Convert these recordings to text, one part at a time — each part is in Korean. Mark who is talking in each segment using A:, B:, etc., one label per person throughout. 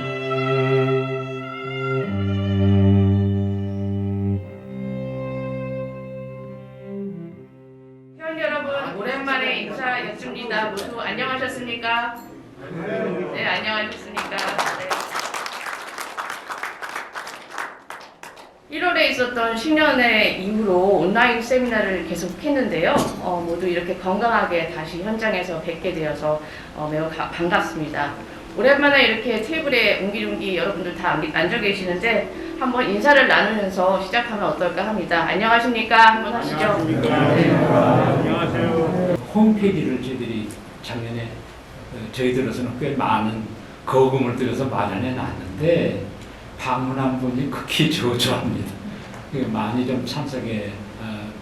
A: 회원 여러분, 오랜만에 인사 여쭙니다. 모두 안녕하셨습니까? 네, 안녕하셨습니까? 네. 1월에 있었던 신년회 이후로 온라인 세미나를 계속했는데요. 모두 이렇게 건강하게 다시 현장에서 뵙게 되어서 매우 반갑습니다. 오랜만에 이렇게 테이블에 옹기종기 여러분들 다 앉아 계시는데 한번 인사를 나누면서 시작하면 어떨까 합니다. 안녕하십니까? 한번 하시죠.
B: 네.
C: 안녕하세요.
B: 홈페이지를 저희들이 작년에 저희들로서는 꽤 많은 거금을 들여서 마련해 놨는데 방문한 분이 극히 저조합니다. 많이 좀 참석에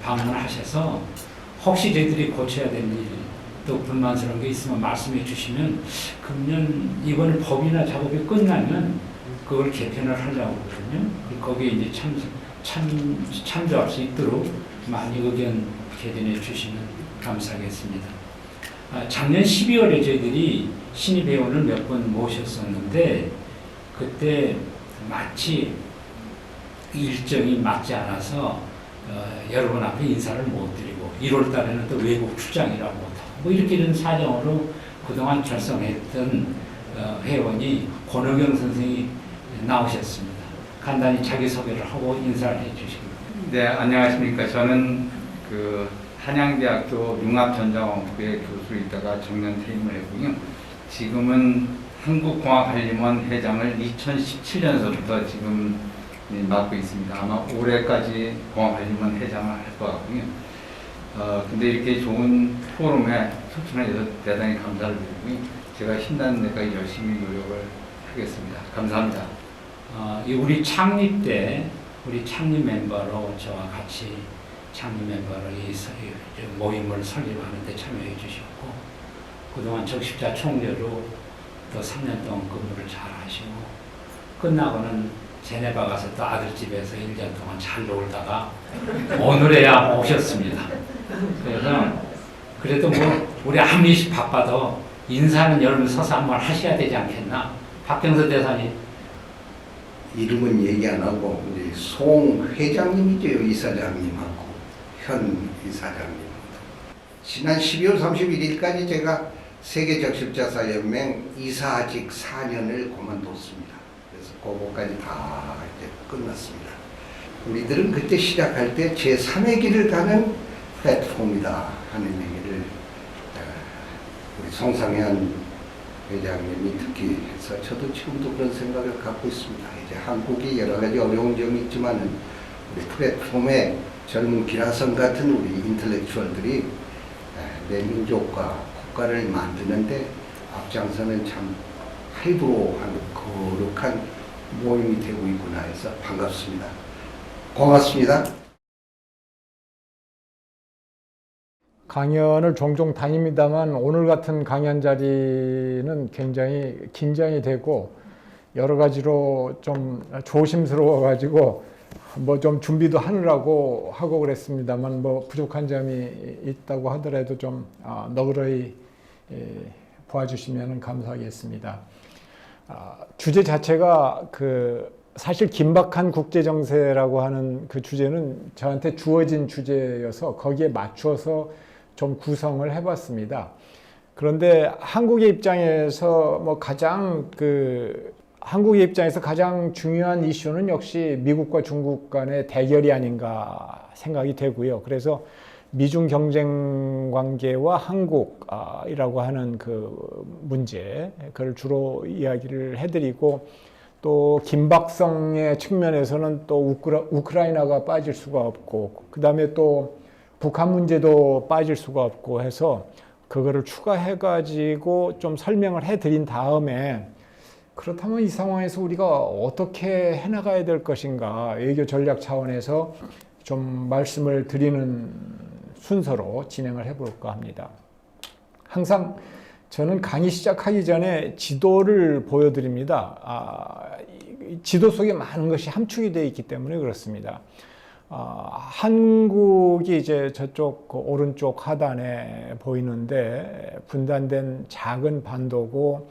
B: 방문하셔서 혹시 저희들이 고쳐야 될 일, 또 불만스러운 게 있으면 말씀해 주시면 금년 이번 법이나 작업이 끝나면 그걸 개편을 하려고 하거든요. 거기에 이제 참조할 수 있도록 많이 의견 개진해 주시면 감사하겠습니다. 작년 12월에 저희들이 신입 회원을 몇 번 모셨었는데 그때 마치 일정이 맞지 않아서 여러분 앞에 인사를 못 드리고 1월 달에는 또 외국 출장이라고 못하고 뭐 이렇게 된 사정으로 그동안 결성했던 회원이 권호경 선생이 나오셨습니다. 간단히 자기소개를 하고 인사를 해주시기 바랍니다.
C: 네, 안녕하십니까. 저는 한양대학교 융합전자공학부의 교수로 있다가 정년 퇴임을 했고요. 지금은 한국공학관리원 회장을 2017년서부터 지금 맡고 있습니다. 아마 올해까지 공학관리원 회장을 할 것 같고요. 근데 이렇게 좋은 포럼에 초청해 주셔서 대단히 감사를 드리고요. 제가 힘나는 데까지 열심히 노력을 하겠습니다. 감사합니다.
B: 우리 창립 때 우리 창립 멤버로 저와 같이 창립 멤버로 이 모임을 설립하는 데 참여해 주셨고 그동안 적십자 총재로 또 3년 동안 근무를 잘 하시고 끝나고는 제네바 가서 또 아들 집에서 1년 동안 잘 놀다가 오늘에야 오셨습니다. 그래도 뭐 우리 아무리 바빠도 인사는 여러분 서서 한번 하셔야 되지 않겠나? 박경서 대사님.
D: 이름은 얘기 안 하고 이제 송 회장님이죠. 이사장님하고 현 이사장님. 지난 12월 31일까지 제가 세계적십자사연맹 이사직 4년을 그만뒀습니다. 그래서 그거까지 다 이제 끝났습니다. 우리들은 그때 시작할 때 제3의 길을 가는 플랫폼이다 하는 얘기를 우리 송상현 회장님이 특히 해서 저도 지금도 그런 생각을 갖고 있습니다. 이제 한국이 여러 가지 어려운 점이 있지만은 우리 플랫폼에 젊은 기라성 같은 우리 인텔렉추얼들이 내 민족과 국가를 만드는데 앞장서는 참 할부로한 거룩한 모임이 되고 있구나 해서 반갑습니다. 고맙습니다.
E: 강연을 종종 다닙니다만 오늘 같은 강연 자리는 굉장히 긴장이 되고 여러 가지로 좀 조심스러워 가지고 뭐 좀 준비도 하느라고 하고 그랬습니다만 뭐 부족한 점이 있다고 하더라도 좀 너그러이 봐주시면 감사하겠습니다. 주제 자체가 사실 긴박한 국제정세라고 하는 그 주제는 저한테 주어진 주제여서 거기에 맞춰서 좀 구성을 해봤습니다. 그런데 한국의 입장에서 한국의 입장에서 가장 중요한 이슈는 역시 미국과 중국 간의 대결이 아닌가 생각이 되고요. 그래서 미중 경쟁 관계와 한국이라고 하는 그 문제, 그걸 주로 이야기를 해드리고 또 긴박성의 측면에서는 또 우크라이나가 빠질 수가 없고 그 다음에 또 북한 문제도 빠질 수가 없고 해서 그거를 추가해 가지고 좀 설명을 해드린 다음에 그렇다면 이 상황에서 우리가 어떻게 해나가야 될 것인가 외교 전략 차원에서 좀 말씀을 드리는 순서로 진행을 해볼까 합니다. 항상 저는 강의 시작하기 전에 지도를 보여드립니다. 지도 속에 많은 것이 함축이 되어 있기 때문에 그렇습니다. 한국이 이제 저쪽 오른쪽 하단에 보이는데 분단된 작은 반도고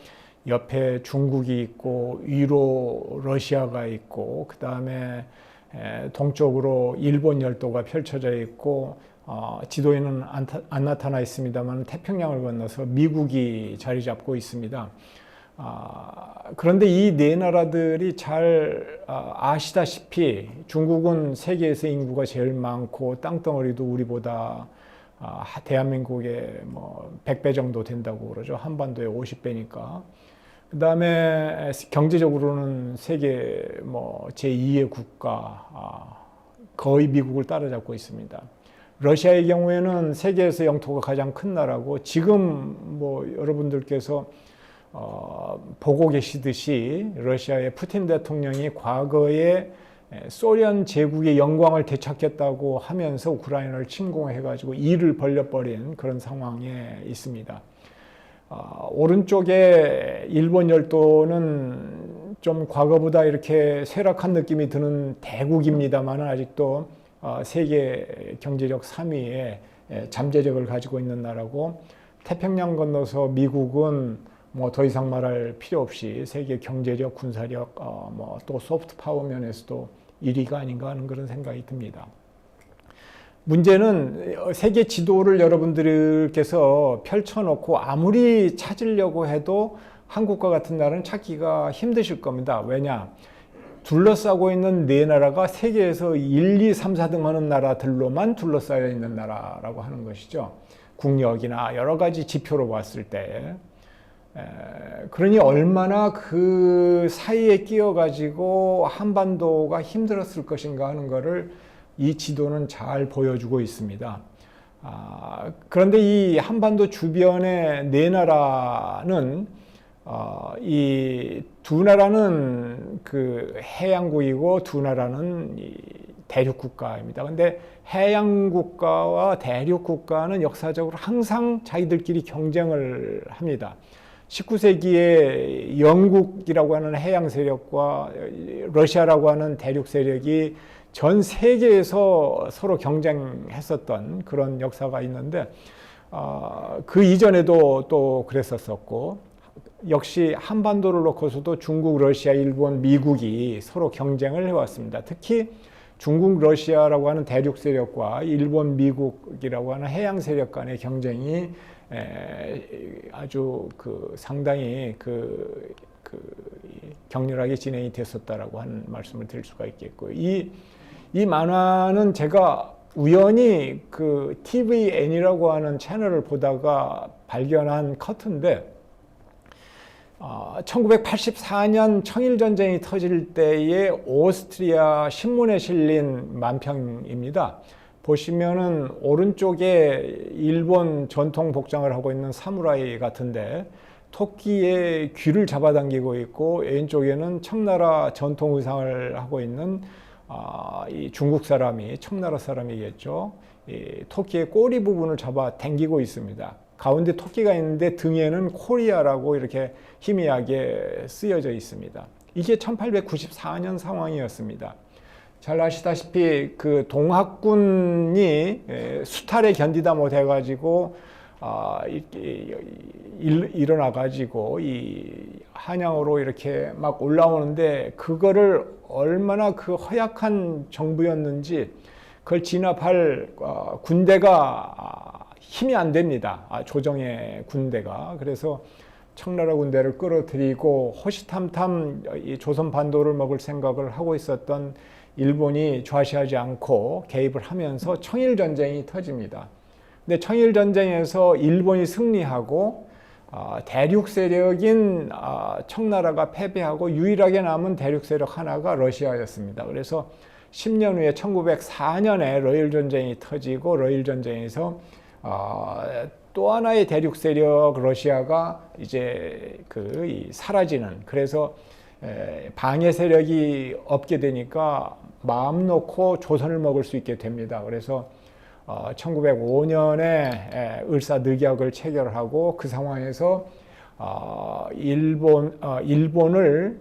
E: 옆에 중국이 있고 위로 러시아가 있고 그 다음에 동쪽으로 일본 열도가 펼쳐져 있고 지도에는 안 나타나 있습니다만 태평양을 건너서 미국이 자리 잡고 있습니다. 그런데 이 네 나라들이 잘 아시다시피 중국은 세계에서 인구가 제일 많고 땅덩어리도 우리보다 대한민국의 뭐 100배 정도 된다고 그러죠. 한반도의 50배니까. 그 다음에 경제적으로는 세계 뭐 제2의 국가, 거의 미국을 따라잡고 있습니다. 러시아의 경우에는 세계에서 영토가 가장 큰 나라고 지금 뭐 여러분들께서 보고 계시듯이 러시아의 푸틴 대통령이 과거에 소련 제국의 영광을 되찾겠다고 하면서 우크라이나를 침공해가지고 이를 벌려버린 그런 상황에 있습니다. 오른쪽에 일본 열도는 좀 과거보다 이렇게 쇠락한 느낌이 드는 대국입니다만 아직도 세계 경제력 3위에 잠재력을 가지고 있는 나라고 태평양 건너서 미국은 뭐 더 이상 말할 필요 없이 세계 경제력, 군사력, 뭐 또 소프트 파워 면에서도 1위가 아닌가 하는 그런 생각이 듭니다. 문제는 세계 지도를 여러분들께서 펼쳐놓고 아무리 찾으려고 해도 한국과 같은 나라는 찾기가 힘드실 겁니다. 왜냐? 둘러싸고 있는 네 나라가 세계에서 1, 2, 3, 4등 하는 나라들로만 둘러싸여 있는 나라라고 하는 것이죠. 국력이나 여러 가지 지표로 봤을 때. 그러니 얼마나 그 사이에 끼어가지고 한반도가 힘들었을 것인가 하는 것을 이 지도는 잘 보여주고 있습니다. 그런데 이 한반도 주변의 네 나라는 이 두 나라는 그 해양국이고 두 나라는 대륙 국가입니다. 근데 해양 국가와 대륙 국가는 역사적으로 항상 자기들끼리 경쟁을 합니다. 19세기에 영국이라고 하는 해양 세력과 러시아라고 하는 대륙 세력이 전 세계에서 서로 경쟁했었던 그런 역사가 있는데 그 이전에도 또 그랬었고 역시 한반도를 놓고서도 중국, 러시아, 일본, 미국이 서로 경쟁을 해왔습니다. 특히 중국, 러시아라고 하는 대륙 세력과 일본, 미국이라고 하는 해양 세력 간의 경쟁이 아주 상당히 격렬하게 진행이 됐었다라고 하는 말씀을 드릴 수가 있겠고요. 이 만화는 제가 우연히 그 TVN이라고 하는 채널을 보다가 발견한 커트인데 1984년 청일전쟁이 터질 때의 오스트리아 신문에 실린 만평입니다. 보시면은 오른쪽에 일본 전통 복장을 하고 있는 사무라이 같은데 토끼의 귀를 잡아당기고 있고 왼쪽에는 청나라 전통 의상을 하고 있는 이 중국 사람이 청나라 사람이겠죠. 이 토끼의 꼬리 부분을 잡아 당기고 있습니다. 가운데 토끼가 있는데 등에는 코리아라고 이렇게 희미하게 쓰여져 있습니다. 이게 1894년 상황이었습니다. 잘 아시다시피 그 동학군이 수탈에 견디다 못해가지고 일어나가지고 이 한양으로 이렇게 막 올라오는데 그거를 얼마나 그 허약한 정부였는지 그걸 진압할 군대가 힘이 안 됩니다. 조정의 군대가. 그래서 청나라 군대를 끌어들이고 호시탐탐 이 조선 반도를 먹을 생각을 하고 있었던 일본이 좌시하지 않고 개입을 하면서 청일전쟁이 터집니다. 근데 청일전쟁에서 일본이 승리하고 대륙 세력인 청나라가 패배하고 유일하게 남은 대륙 세력 하나가 러시아였습니다. 그래서 10년 후에 1904년에 러일전쟁이 터지고 러일전쟁에서 또 하나의 대륙 세력 러시아가 이제 사라지는, 그래서 방해 세력이 없게 되니까 마음 놓고 조선을 먹을 수 있게 됩니다. 그래서 1905년에 을사늑약을 체결하고 그 상황에서 일본을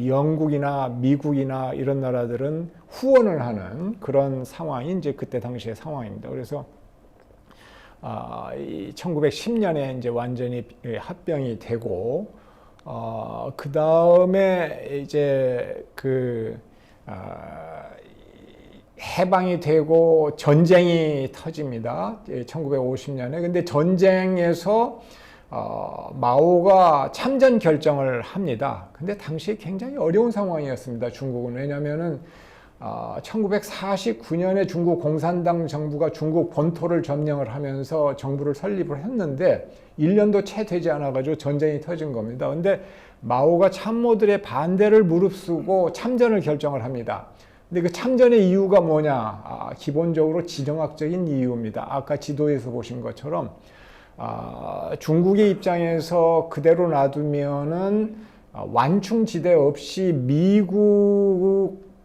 E: 영국이나 미국이나 이런 나라들은 후원을 하는 그런 상황이 이제 그때 당시의 상황입니다. 그래서 1910년에 이제 완전히 합병이 되고 그 다음에 이제 해방이 되고 전쟁이 터집니다. 1950년에. 근데 전쟁에서 마오가 참전 결정을 합니다. 근데 당시에 굉장히 어려운 상황이었습니다. 중국은. 왜냐면은 1949년에 중국 공산당 정부가 중국 본토를 점령을 하면서 정부를 설립을 했는데 1년도 채 되지 않아 가지고 전쟁이 터진 겁니다. 근데 마오가 참모들의 반대를 무릅쓰고 참전을 결정을 합니다. 근데 그 참전의 이유가 뭐냐? 기본적으로 지정학적인 이유입니다. 아까 지도에서 보신 것처럼 중국의 입장에서 그대로 놔두면은 완충지대 없이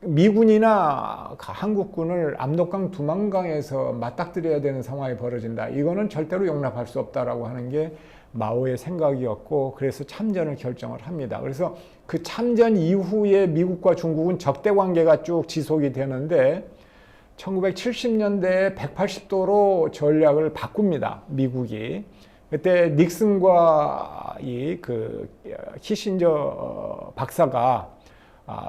E: 미군이나 한국군을 압록강 두만강에서 맞닥뜨려야 되는 상황이 벌어진다. 이거는 절대로 용납할 수 없다라고 하는 게 마오의 생각이었고, 그래서 참전을 결정을 합니다. 그래서 그 참전 이후에 미국과 중국은 적대 관계가 쭉 지속이 되는데 1970년대에 180도로 전략을 바꿉니다. 미국이. 그때 닉슨과 키신저 박사가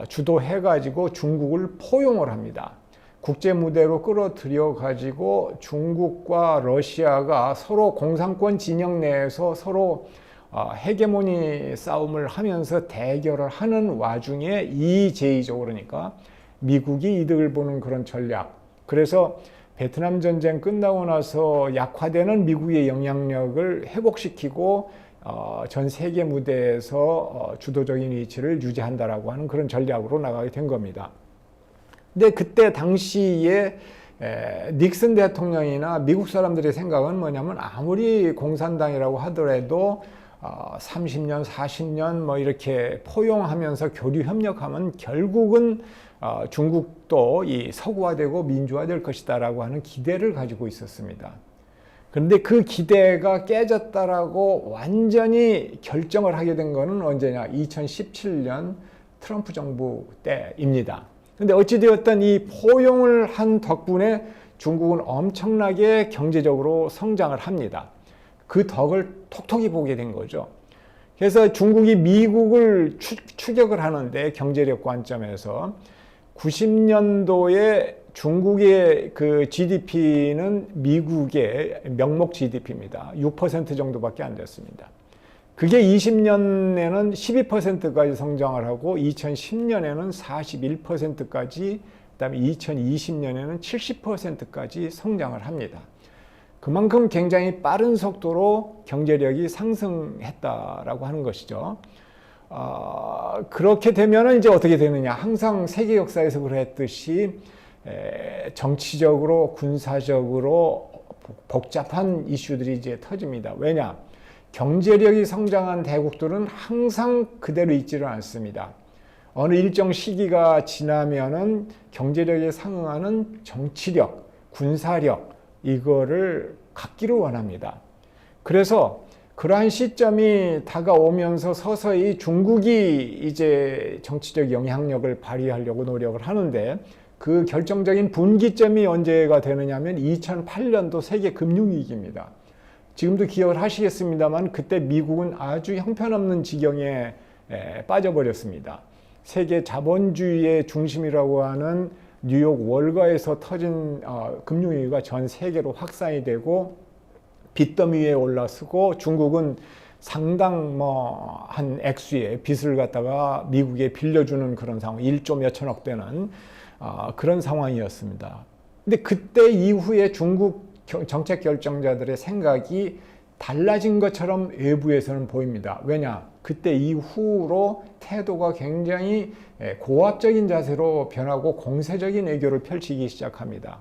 E: 주도해가지고 중국을 포용을 합니다. 국제 무대로 끌어들여 가지고 중국과 러시아가 서로 공산권 진영 내에서 서로 헤게모니 싸움을 하면서 대결을 하는 와중에 이제이적으로 그러니까 미국이 이득을 보는 그런 전략. 그래서 베트남 전쟁 끝나고 나서 약화되는 미국의 영향력을 회복시키고 전 세계 무대에서 주도적인 위치를 유지한다라고 하는 그런 전략으로 나가게 된 겁니다. 근데 그때 당시에 닉슨 대통령이나 미국 사람들의 생각은 뭐냐면 아무리 공산당이라고 하더라도 30년, 40년 뭐 이렇게 포용하면서 교류 협력하면 결국은 중국도 이 서구화되고 민주화될 것이다라고 하는 기대를 가지고 있었습니다. 그런데 그 기대가 깨졌다라고 완전히 결정을 하게 된 거는 언제냐? 2017년 트럼프 정부 때입니다. 근데 어찌되었든 이 포용을 한 덕분에 중국은 엄청나게 경제적으로 성장을 합니다. 그 덕을 톡톡히 보게 된 거죠. 그래서 중국이 미국을 추격을 하는데 경제력 관점에서 90년도에 중국의 그 GDP는 미국의 명목 GDP입니다. 6% 정도밖에 안 됐습니다. 그게 20년에는 12%까지 성장을 하고 2010년에는 41%까지, 그다음에 2020년에는 70%까지 성장을 합니다. 그만큼 굉장히 빠른 속도로 경제력이 상승했다라고 하는 것이죠. 그렇게 되면은 이제 어떻게 되느냐? 항상 세계 역사에서 그랬듯이 정치적으로, 군사적으로 복잡한 이슈들이 이제 터집니다. 왜냐? 경제력이 성장한 대국들은 항상 그대로 있지를 않습니다. 어느 일정 시기가 지나면은 경제력에 상응하는 정치력, 군사력, 이거를 갖기를 원합니다. 그래서 그러한 시점이 다가오면서 서서히 중국이 이제 정치적 영향력을 발휘하려고 노력을 하는데, 그 결정적인 분기점이 언제가 되느냐 하면 2008년도 세계 금융위기입니다. 지금도 기억을 하시겠습니다만 그때 미국은 아주 형편없는 지경에 빠져버렸습니다. 세계 자본주의의 중심이라고 하는 뉴욕 월가에서 터진 금융위기가 전 세계로 확산이 되고 빚더미 위에 올라서고 중국은 상당 한 액수의 빚을 갖다가 미국에 빌려주는 그런 상황, 1조 몇천억 되는 그런 상황이었습니다. 근데 그때 이후에 중국 정책 결정자들의 생각이 달라진 것처럼 외부에서는 보입니다. 왜냐? 그때 이후로 태도가 굉장히 고압적인 자세로 변하고 공세적인 외교를 펼치기 시작합니다.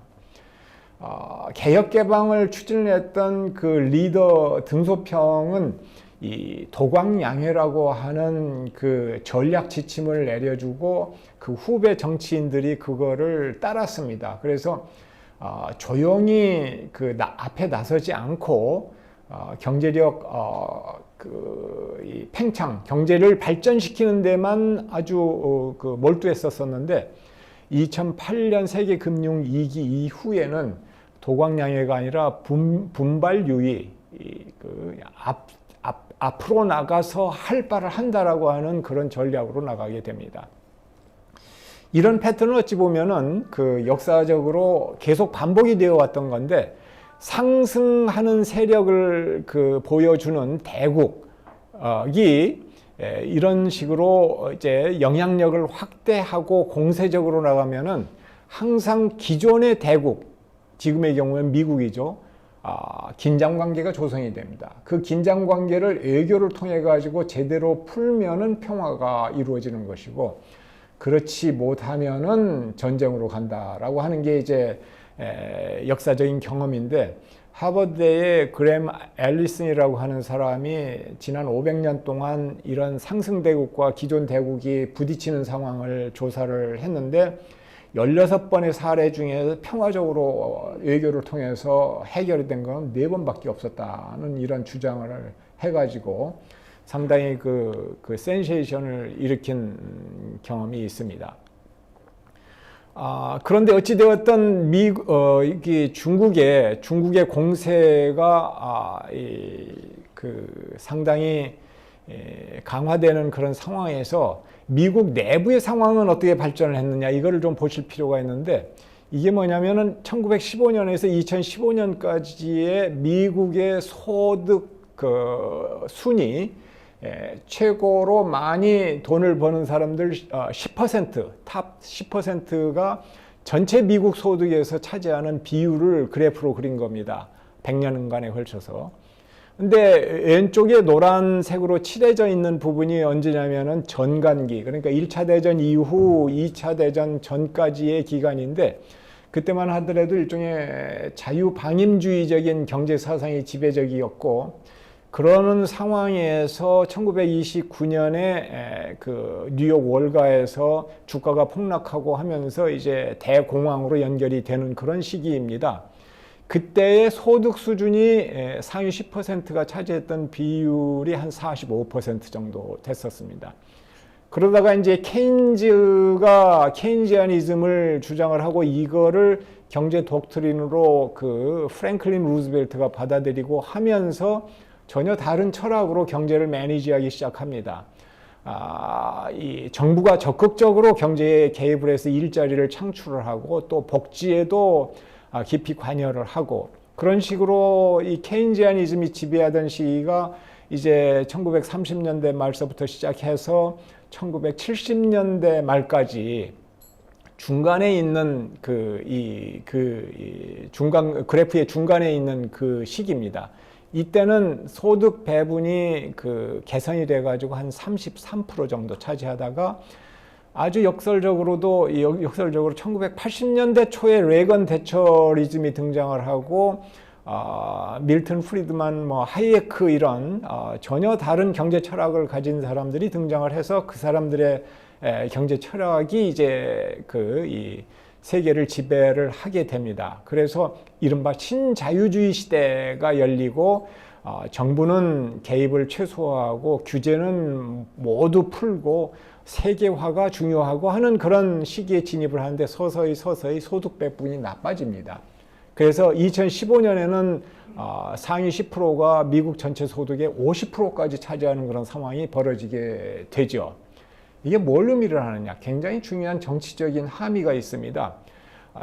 E: 개혁 개방을 추진했던 그 리더 등소평은 이 도광양해라고 하는 그 전략 지침을 내려주고 그 후배 정치인들이 그거를 따랐습니다. 그래서 조용히 앞에 나서지 않고 경제력 이 팽창, 경제를 발전시키는 데만 아주 몰두했었었는데 2008년 세계 금융 위기 이후에는 도광양해가 아니라 분발 유의, 앞으로 나가서 할 바를 한다라고 하는 그런 전략으로 나가게 됩니다. 이런 패턴은 어찌 보면은 그 역사적으로 계속 반복이 되어 왔던 건데, 상승하는 세력을 그 보여주는 대국이 이런 식으로 이제 영향력을 확대하고 공세적으로 나가면은 항상 기존의 대국, 지금의 경우는 미국이죠. 긴장 관계가 조성이 됩니다. 그 긴장 관계를 외교를 통해 가지고 제대로 풀면은 평화가 이루어지는 것이고, 그렇지 못하면은 전쟁으로 간다라고 하는 게 이제 역사적인 경험인데, 하버드대의 그램 앨리슨이라고 하는 사람이 지난 500년 동안 이런 상승 대국과 기존 대국이 부딪히는 상황을 조사를 했는데, 16번의 사례 중에 평화적으로 외교를 통해서 해결이 된 건 4번밖에 없었다는 이런 주장을 해가지고 상당히 그 센세이션을 일으킨 경험이 있습니다. 그런데 어찌되었든 중국의 공세가 상당히 강화되는 그런 상황에서 미국 내부의 상황은 어떻게 발전을 했느냐, 이거를 좀 보실 필요가 있는데, 이게 뭐냐면은 1915년에서 2015년까지의 미국의 소득 순위, 최고로 많이 돈을 버는 사람들 10%, 탑 10%가 전체 미국 소득에서 차지하는 비율을 그래프로 그린 겁니다. 100년간에 걸쳐서. 근데 왼쪽에 노란색으로 칠해져 있는 부분이 언제냐면은 전간기, 그러니까 1차 대전 이후 2차 대전 전까지의 기간인데, 그때만 하더라도 일종의 자유방임주의적인 경제 사상이 지배적이었고, 그러는 상황에서 1929년에 그 뉴욕 월가에서 주가가 폭락하고 하면서 이제 대공황으로 연결이 되는 그런 시기입니다. 그때의 소득 수준이 상위 10%가 차지했던 비율이 한 45% 정도 됐었습니다. 그러다가 이제 케인지아니즘을 주장을 하고, 이거를 경제 독트린으로 그 프랭클린 루즈벨트가 받아들이고 하면서 전혀 다른 철학으로 경제를 매니지하기 시작합니다. 이 정부가 적극적으로 경제에 개입을 해서 일자리를 창출을 하고, 또 복지에도 깊이 관여를 하고, 그런 식으로 이 케인지아니즘이 지배하던 시기가 이제 1930년대 말서부터 시작해서 1970년대 말까지 중간에 있는 그래프의 중간에 있는 그 시기입니다. 이때는 소득 배분이 개선이 돼가지고 한 33% 정도 차지하다가, 아주 역설적으로 1980년대 초에 레건 대처리즘이 등장을 하고, 밀턴 프리드만, 하이에크 이런 전혀 다른 경제 철학을 가진 사람들이 등장을 해서 그 사람들의 경제 철학이 이제 이 세계를 지배를 하게 됩니다. 그래서 이른바 신자유주의 시대가 열리고, 정부는 개입을 최소화하고 규제는 모두 풀고 세계화가 중요하고 하는 그런 시기에 진입을 하는데, 서서히 소득 배분이 나빠집니다. 그래서 2015년에는 상위 10%가 미국 전체 소득의 50%까지 차지하는 그런 상황이 벌어지게 되죠. 이게 뭘 의미를 하느냐? 굉장히 중요한 정치적인 함의가 있습니다.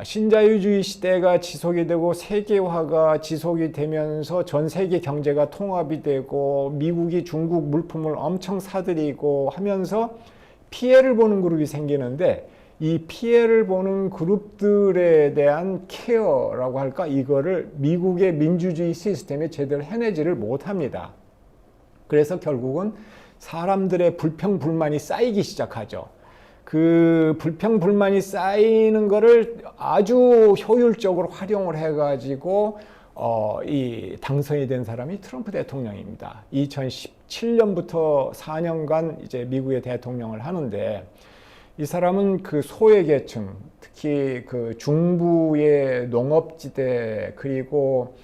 E: 신자유주의 시대가 지속이 되고 세계화가 지속이 되면서 전 세계 경제가 통합이 되고, 미국이 중국 물품을 엄청 사들이고 하면서 피해를 보는 그룹이 생기는데, 이 피해를 보는 그룹들에 대한 케어라고 할까, 이거를 미국의 민주주의 시스템이 제대로 해내지를 못합니다. 그래서 결국은 사람들의 불평 불만이 쌓이기 시작하죠. 그 불평 불만이 쌓이는 거를 아주 효율적으로 활용을 해가지고 이 당선이 된 사람이 트럼프 대통령입니다. 2017년부터 4년간 이제 미국의 대통령을 하는데, 이 사람은 그 소외 계층, 특히 그 중부의 농업지대, 그리고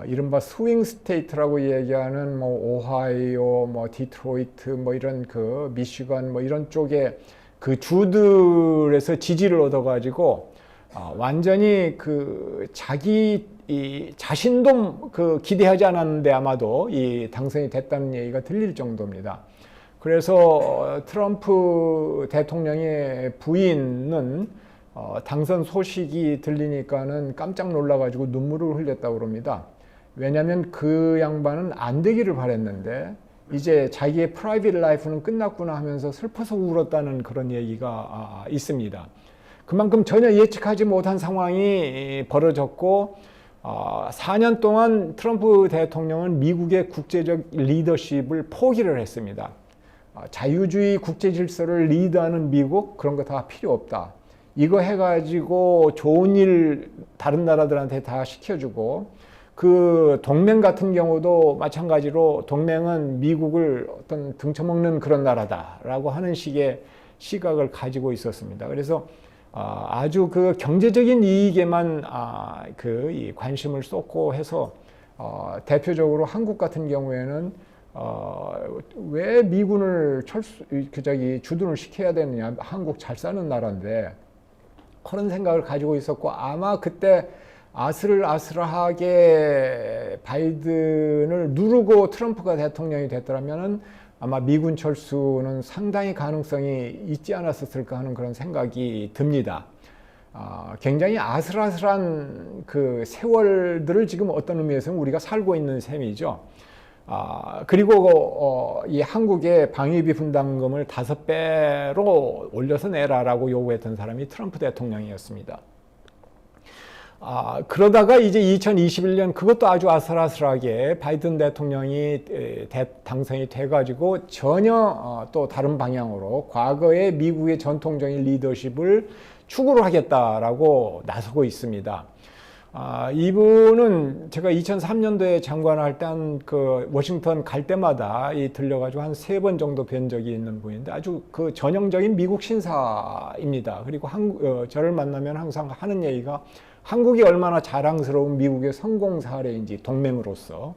E: 이른바 스윙 스테이트라고 얘기하는 오하이오, 디트로이트, 이런 미시건 이런 쪽에 그 주들에서 지지를 얻어가지고 완전히 그 자기 이 자신도 그 기대하지 않았는데 아마도 이 당선이 됐다는 얘기가 들릴 정도입니다. 그래서 트럼프 대통령의 부인은 당선 소식이 들리니까는 깜짝 놀라가지고 눈물을 흘렸다고 그럽니다. 왜냐하면 그 양반은 안 되기를 바랬는데 이제 자기의 프라이빗 라이프는 끝났구나 하면서 슬퍼서 울었다는 그런 얘기가 있습니다. 그만큼 전혀 예측하지 못한 상황이 벌어졌고 4년 동안 트럼프 대통령은 미국의 국제적 리더십을 포기를 했습니다. 자유주의 국제 질서를 리드하는 미국 그런 거 다 필요 없다. 이거 해가지고 좋은 일 다른 나라들한테 다 시켜주고 그 동맹 같은 경우도 마찬가지로 동맹은 미국을 어떤 등쳐먹는 그런 나라다라고 하는 식의 시각을 가지고 있었습니다. 그래서 아주 그 경제적인 이익에만 이 관심을 쏟고 해서 대표적으로 한국 같은 경우에는 왜 미군을 주둔을 시켜야 되느냐, 한국 잘 사는 나라인데 그런 생각을 가지고 있었고 아마 그때 아슬아슬하게 바이든을 누르고 트럼프가 대통령이 됐더라면은 아마 미군 철수는 상당히 가능성이 있지 않았을까 하는 그런 생각이 듭니다. 굉장히 아슬아슬한 그 세월들을 지금 어떤 의미에서는 우리가 살고 있는 셈이죠. 그리고 이 한국의 방위비 분담금을 5배로 올려서 내라라고 요구했던 사람이 트럼프 대통령이었습니다. 그러다가 이제 2021년 그것도 아주 아슬아슬하게 바이든 대통령이 당선이 돼가지고 전혀 또 다른 방향으로 과거의 미국의 전통적인 리더십을 추구를 하겠다라고 나서고 있습니다. 이분은 제가 2003년도에 장관할 때 그 워싱턴 갈 때마다 들려가지고 한 3번 정도 뵌 적이 있는 분인데 아주 그 전형적인 미국 신사입니다. 그리고 저를 만나면 항상 하는 얘기가 한국이 얼마나 자랑스러운 미국의 성공 사례인지 동맹으로서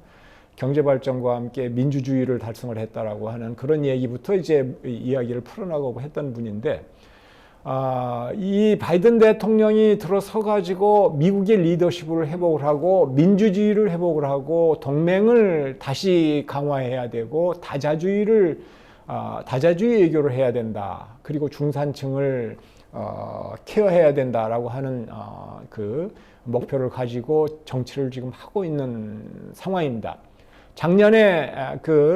E: 경제발전과 함께 민주주의를 달성을 했다라고 하는 그런 얘기부터 이제 이야기를 풀어나가고 했던 분인데 이 바이든 대통령이 들어서 가지고 미국의 리더십을 회복을 하고 민주주의를 회복을 하고 동맹을 다시 강화해야 되고 다자주의 외교를 해야 된다. 그리고 중산층을 케어해야 된다라고 하는 그 목표를 가지고 정치를 지금 하고 있는 상황입니다. 작년에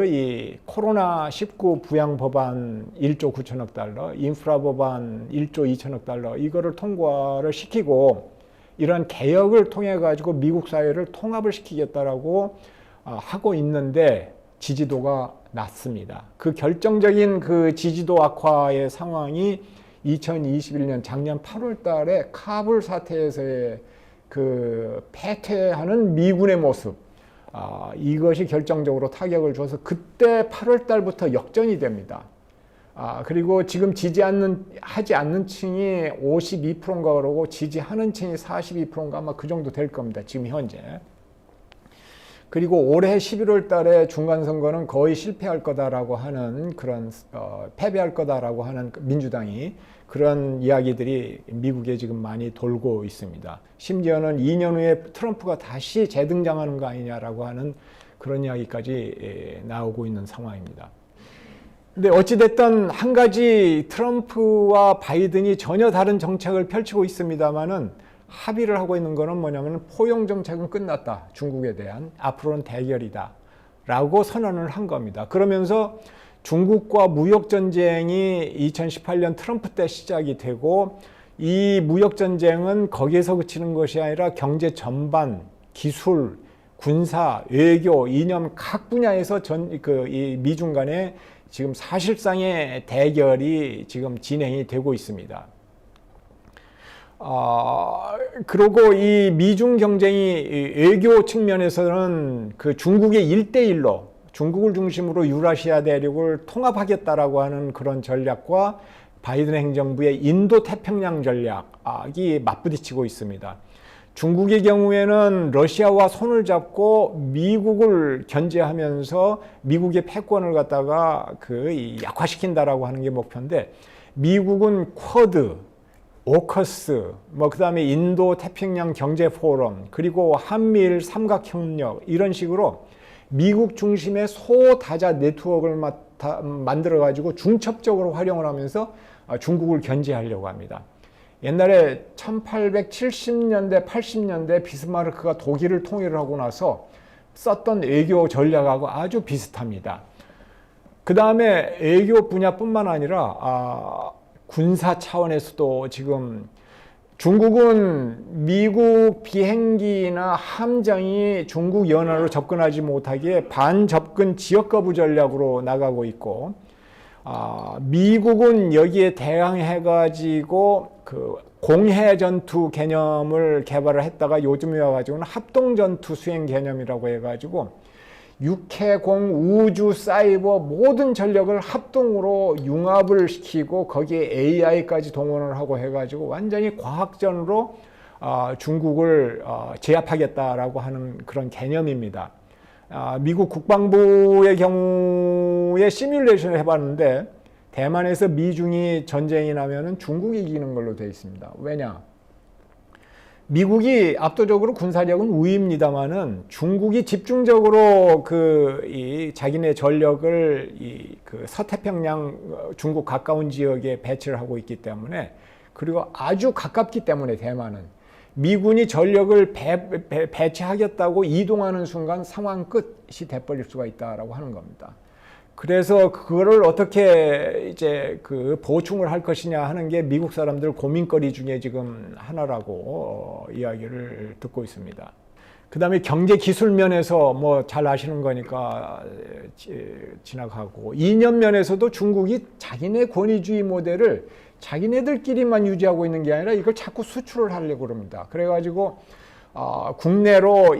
E: 이 코로나19 부양 법안 1조 9천억 달러, 인프라 법안 1조 2천억 달러 이거를 통과를 시키고 이런 개혁을 통해 가지고 미국 사회를 통합을 시키겠다라고 하고 있는데 지지도가 낮습니다. 그 결정적인 그 지지도 악화의 상황이 2021년 작년 8월 달에 카불 사태에서의 그 패퇴하는 미군의 모습 이것이 결정적으로 타격을 줘서 그때 8월 달부터 역전이 됩니다. 그리고 지금 하지 않는 층이 52%인가 그러고 지지하는 층이 42%인가 아마 그 정도 될 겁니다. 지금 현재. 그리고 올해 11월 달에 중간선거는 거의 실패할 거다라고 하는 그런 패배할 거다라고 하는 민주당이 그런 이야기들이 미국에 지금 많이 돌고 있습니다. 심지어는 2년 후에 트럼프가 다시 재등장하는 거 아니냐라고 하는 그런 이야기까지 나오고 있는 상황입니다. 근데 어찌됐든 한 가지 트럼프와 바이든이 전혀 다른 정책을 펼치고 있습니다만은 합의를 하고 있는 거는 뭐냐면 포용 정책은 끝났다. 중국에 대한 앞으로는 대결이다. 라고 선언을 한 겁니다. 그러면서 중국과 무역전쟁이 2018년 트럼프 때 시작이 되고 이 무역전쟁은 거기에서 그치는 것이 아니라 경제 전반, 기술, 군사, 외교, 이념 각 분야에서 이 미중 간에 지금 사실상의 대결이 지금 진행이 되고 있습니다. 그리고 이 미중 경쟁이 외교 측면에서는 그 중국의 1대1로 중국을 중심으로 유라시아 대륙을 통합하겠다라고 하는 그런 전략과 바이든 행정부의 인도 태평양 전략이 맞부딪히고 있습니다. 중국의 경우에는 러시아와 손을 잡고 미국을 견제하면서 미국의 패권을 갖다가 약화시킨다라고 하는 게 목표인데 미국은 쿼드 오커스, 뭐 그다음에 인도 태평양 경제 포럼, 그리고 한미일 삼각협력 이런 식으로 미국 중심의 소다자 네트워크를 만들어 가지고 중첩적으로 활용을 하면서 중국을 견제하려고 합니다. 옛날에 1870년대, 80년대 비스마르크가 독일을 통일을 하고 나서 썼던 외교 전략하고 아주 비슷합니다. 그 다음에 외교 분야뿐만 아니라 군사 차원에서도 지금 중국은 미국 비행기나 함정이 중국 연안으로 접근하지 못하게 반접근 지역 거부 전략으로 나가고 있고, 미국은 여기에 대항해 가지고 그 공해 전투 개념을 개발을 했다가 요즘에 와가지고는 합동 전투 수행 개념이라고 해가지고 육해공, 우주, 사이버 모든 전력을 합동으로 융합을 시키고 거기에 AI까지 동원을 하고 해가지고 완전히 과학전으로 중국을 제압하겠다라고 하는 그런 개념입니다. 미국 국방부의 경우에 시뮬레이션을 해봤는데 대만에서 미중이 전쟁이 나면은 중국이 이기는 걸로 되어 있습니다. 왜냐? 미국이 압도적으로 군사력은 우위입니다만은 중국이 집중적으로 자기네 전력을 그 서태평양 중국 가까운 지역에 배치를 하고 있기 때문에, 그리고 아주 가깝기 때문에 대만은 미군이 전력을 배치하겠다고 이동하는 순간 상황 끝이 돼버릴 수가 있다라고 하는 겁니다. 그래서 그거를 어떻게 이제 보충을 할 것이냐 하는 게 미국 사람들 고민거리 중에 지금 하나라고 이야기를 듣고 있습니다. 그 다음에 경제 기술 면에서 뭐 잘 아시는 거니까 지나가고, 이념 면에서도 중국이 자기네 권위주의 모델을 자기네들끼리만 유지하고 있는 게 아니라 이걸 자꾸 수출을 하려고 그럽니다. 그래가지고 국내로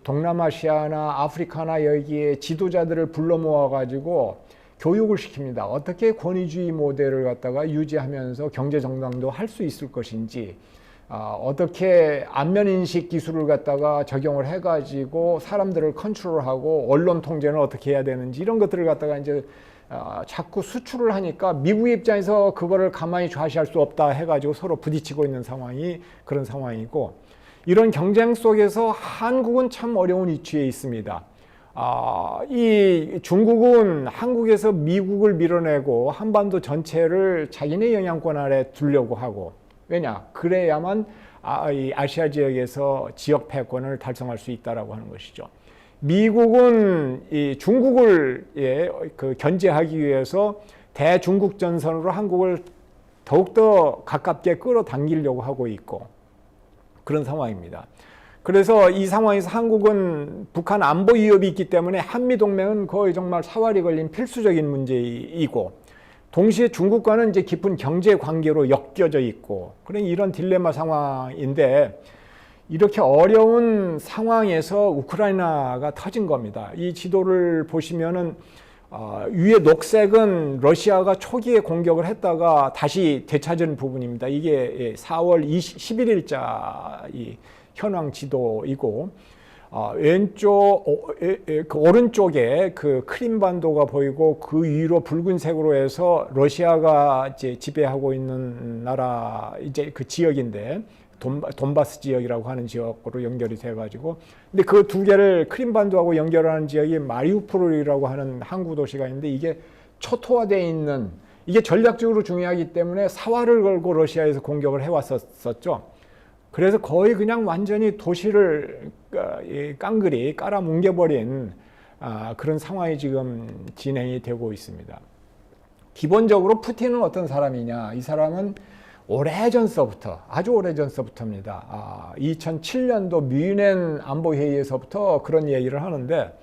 E: 동남아시아나 아프리카나 여기에 지도자들을 불러 모아가지고 교육을 시킵니다. 어떻게 권위주의 모델을 갖다가 유지하면서 경제 정당도 할 수 있을 것인지, 어떻게 안면인식 기술을 갖다가 적용을 해가지고 사람들을 컨트롤하고 언론 통제는 어떻게 해야 되는지 이런 것들을 갖다가 이제 자꾸 수출을 하니까 미국 입장에서 그거를 가만히 좌시할 수 없다 해가지고 서로 부딪히고 있는 상황이 그런 상황이고, 이런 경쟁 속에서 한국은 참 어려운 위치에 있습니다. 이 중국은 한국에서 미국을 밀어내고 한반도 전체를 자기네 영향권 아래 두려고 하고, 왜냐? 그래야만 이 아시아 지역에서 지역 패권을 달성할 수 있다라고 하는 것이죠. 미국은 이 중국을 견제하기 위해서 대중국 전선으로 한국을 더욱더 가깝게 끌어당기려고 하고 있고 그런 상황입니다. 그래서 이 상황에서 한국은 북한 안보 위협이 있기 때문에 한미동맹은 거의 정말 사활이 걸린 필수적인 문제이고, 동시에 중국과는 이제 깊은 경제 관계로 엮여져 있고, 그런 이런 딜레마 상황인데, 이렇게 어려운 상황에서 우크라이나가 터진 겁니다. 이 지도를 보시면은 위에 녹색은 러시아가 초기에 공격을 했다가 다시 되찾은 부분입니다. 이게 4월 11일자 이 현황 지도이고, 오른쪽에 그 크림반도가 보이고 그 위로 붉은색으로 해서 러시아가 이제 지배하고 있는 나라 이제 그 지역인데, 돈바스 지역이라고 하는 지역으로 연결이 돼가지고, 근데 그 두 개를 크림반도하고 연결하는 지역이 마리우폴이라고 하는 항구 도시가 있는데, 이게 초토화되어 있는, 이게 전략적으로 중요하기 때문에 사활을 걸고 러시아에서 공격을 해왔었죠. 그래서 거의 그냥 완전히 도시를 깡그리 깔아 뭉개버린 그런 상황이 지금 진행이 되고 있습니다. 기본적으로 푸틴은 어떤 사람이냐? 이 사람은 오래전서부터, 아주 오래전서부터입니다. 2007년도 뮌헨 안보회의에서부터 그런 얘기를 하는데,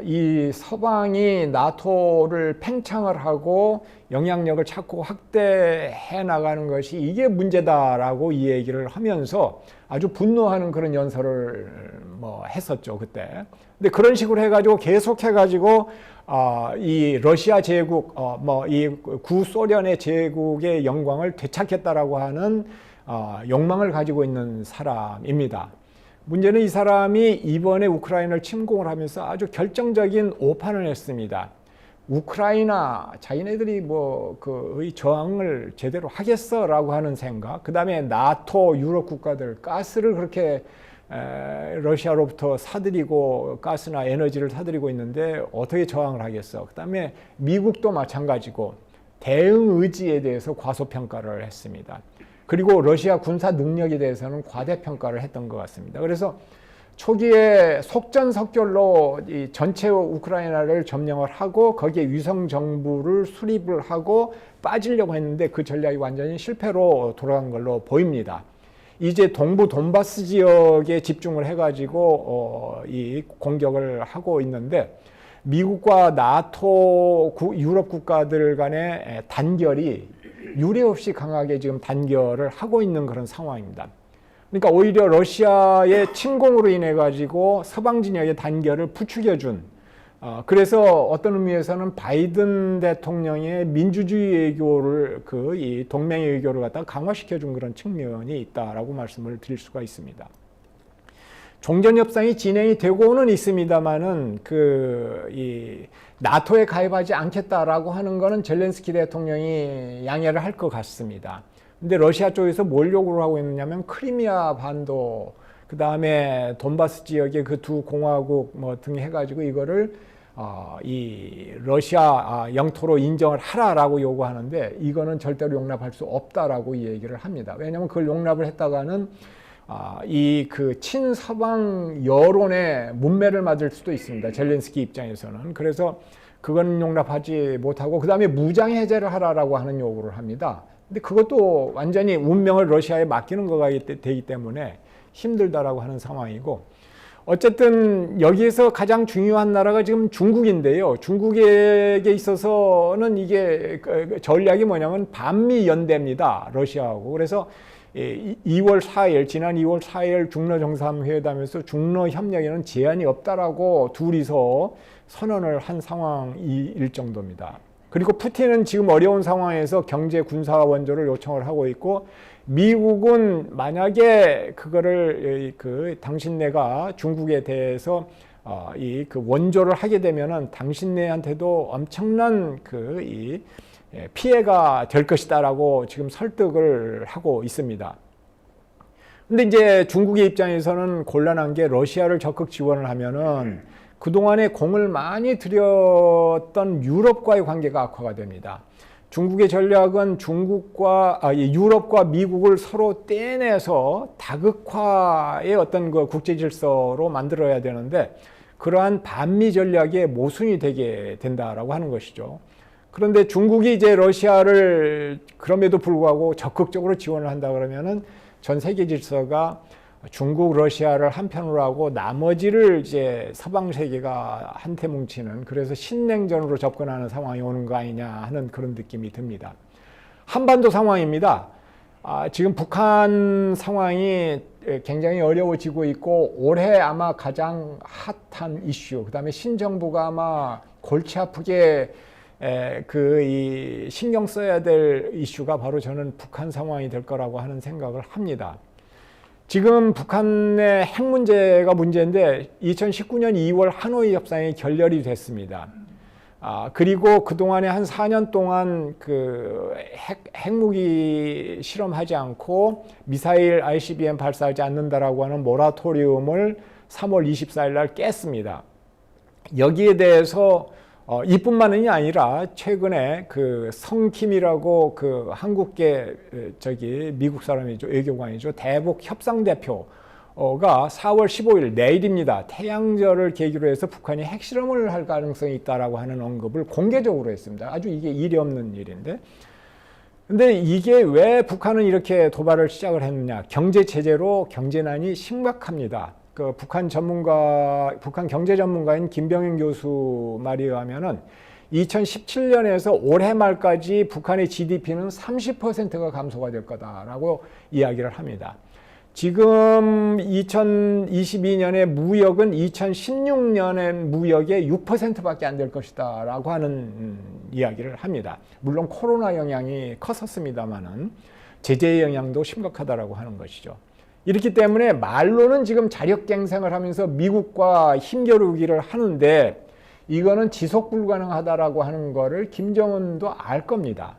E: 이 서방이 나토를 팽창을 하고 영향력을 자꾸 확대해 나가는 것이 이게 문제다라고 이 얘기를 하면서 아주 분노하는 그런 연설을 했었죠, 그때. 근데 그런 식으로 해가지고 계속 해가지고 이 러시아 제국, 이 구소련의 제국의 영광을 되찾겠다라고 하는 욕망을 가지고 있는 사람입니다. 문제는 이 사람이 이번에 우크라이나를 침공을 하면서 아주 결정적인 오판을 했습니다. 우크라이나 자기네들이 뭐 그의 저항을 제대로 하겠어라고 하는 생각, 그 다음에 나토 유럽 국가들 가스를 그렇게 러시아로부터 사들이고 가스나 에너지를 사들이고 있는데 어떻게 저항을 하겠어. 그 다음에 미국도 마찬가지고 대응 의지에 대해서 과소평가를 했습니다. 그리고 러시아 군사 능력에 대해서는 과대평가를 했던 것 같습니다. 그래서 초기에 속전속결로 이 전체 우크라이나를 점령을 하고 거기에 위성 정부를 수립을 하고 빠지려고 했는데 그 전략이 완전히 실패로 돌아간 걸로 보입니다. 이제 동부 돈바스 지역에 집중을 해가지고 이 공격을 하고 있는데 미국과 나토 유럽 국가들 간의 단결이 유례없이 강하게 지금 단결을 하고 있는 그런 상황입니다. 그러니까 오히려 러시아의 침공으로 인해 가지고 서방 진영의 단결을 부추겨준, 그래서 어떤 의미에서는 바이든 대통령의 민주주의 외교를 이 동맹 외교를 갖다가 강화시켜준 그런 측면이 있다라고 말씀을 드릴 수가 있습니다. 종전 협상이 진행이 되고는 있습니다만은 이 나토에 가입하지 않겠다라고 하는 거는 젤렌스키 대통령이 양해를 할 것 같습니다. 근데 러시아 쪽에서 뭘 요구를 하고 있느냐면 크리미아 반도, 그 다음에 돈바스 지역의 그 두 공화국 뭐 등 해가지고 이거를 이 러시아 영토로 인정을 하라라고 요구하는데 이거는 절대로 용납할 수 없다라고 이 얘기를 합니다. 왜냐하면 그걸 용납을 했다가는 이 친서방 여론에 문매를 맞을 수도 있습니다. 젤렌스키 입장에서는. 그래서 그건 용납하지 못하고 그 다음에 무장 해제를 하라라고 하는 요구를 합니다. 근데 그것도 완전히 운명을 러시아에 맡기는 거가 되기 때문에 힘들다라고 하는 상황이고, 어쨌든 여기에서 가장 중요한 나라가 지금 중국인데요. 중국에게 있어서는 이게 전략이 뭐냐면 반미 연대입니다. 러시아하고. 그래서 2월 4일, 지난 2월 4일 중러 정상회담에서 중러 협력에는 제한이 없다라고 둘이서 선언을 한 상황일 정도입니다. 그리고 푸틴은 지금 어려운 상황에서 경제 군사 원조를 요청을 하고 있고, 미국은 만약에 그거를 당신네가 중국에 대해서 원조를 하게 되면은 당신네한테도 엄청난 피해가 될 것이다라고 지금 설득을 하고 있습니다. 근데 이제 중국의 입장에서는 곤란한 게 러시아를 적극 지원을 하면은 그동안에 공을 많이 들였던 유럽과의 관계가 악화가 됩니다. 중국의 전략은 유럽과 미국을 서로 떼내서 다극화의 어떤 국제 질서로 만들어야 되는데 그러한 반미 전략의 모순이 되게 된다라고 하는 것이죠. 그런데 중국이 이제 러시아를 그럼에도 불구하고 적극적으로 지원을 한다 그러면은 전 세계 질서가 중국, 러시아를 한편으로 하고 나머지를 이제 서방 세계가 한테 뭉치는, 그래서 신냉전으로 접근하는 상황이 오는 거 아니냐 하는 그런 느낌이 듭니다. 한반도 상황입니다. 지금 북한 상황이 굉장히 어려워지고 있고 올해 아마 가장 핫한 이슈, 그 다음에 신정부가 아마 골치 아프게 이 신경 써야 될 이슈가 바로 저는 북한 상황이 될 거라고 하는 생각을 합니다. 지금 북한의 핵 문제가 문제인데 2019년 2월 하노이 협상이 결렬이 됐습니다. 그리고 그동안에 한 4년 동안 핵무기 실험하지 않고 미사일 ICBM 발사하지 않는다라고 하는 모라토리움을 3월 24일 날 깼습니다. 여기에 대해서 이뿐만이 아니라 최근에 성킴이라고 한국계 미국 사람이죠, 외교관이죠, 대북 협상 대표가 4월 15일 내일입니다. 태양절을 계기로 해서 북한이 핵실험을 할 가능성이 있다라고 하는 언급을 공개적으로 했습니다. 아주 이게 일이 없는 일인데. 근데 이게 왜 북한은 이렇게 도발을 시작을 했느냐? 경제 체제로 경제난이 심각합니다. 북한 경제 전문가인 김병현 교수 말에 의하면은 2017년에서 올해 말까지 북한의 GDP는 30%가 감소가 될 거다라고 이야기를 합니다. 지금 2022년의 무역은 2016년의 무역의 6%밖에 안 될 것이다라고 하는 이야기를 합니다. 물론 코로나 영향이 컸었습니다만은 제재의 영향도 심각하다라고 하는 것이죠. 이렇기 때문에 말로는 지금 자력갱생을 하면서 미국과 힘겨루기를 하는데 이거는 지속 불가능하다라고 하는 거를 김정은도 알 겁니다.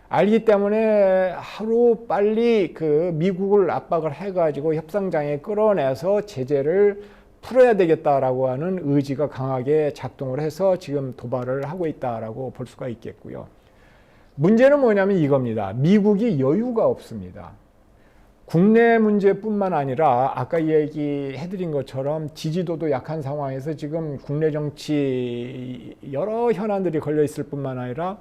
E: 알기 때문에 하루 빨리 그 미국을 압박을 해가지고 협상장에 끌어내서 제재를 풀어야 되겠다라고 하는 의지가 강하게 작동을 해서 지금 도발을 하고 있다라고 볼 수가 있겠고요. 문제는 뭐냐면 이겁니다. 미국이 여유가 없습니다. 국내 문제뿐만 아니라 아까 얘기해드린 것처럼 지지도도 약한 상황에서 지금 국내 정치 여러 현안들이 걸려 있을 뿐만 아니라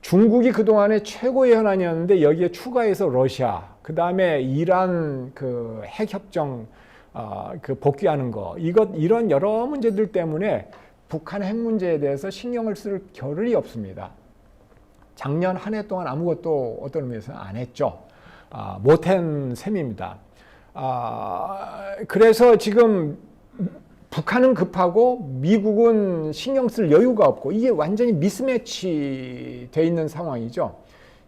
E: 중국이 그동안에 최고의 현안이었는데 여기에 추가해서 러시아, 그 다음에 이란 그 핵협정 그 복귀하는 거, 이런 여러 문제들 때문에 북한 핵 문제에 대해서 신경을 쓸 겨를이 없습니다. 작년 한 해 동안 아무것도 어떤 의미에서는 안 했죠. 못한 셈입니다. 그래서 지금 북한은 급하고 미국은 신경 쓸 여유가 없고 이게 완전히 미스매치 돼 있는 상황이죠.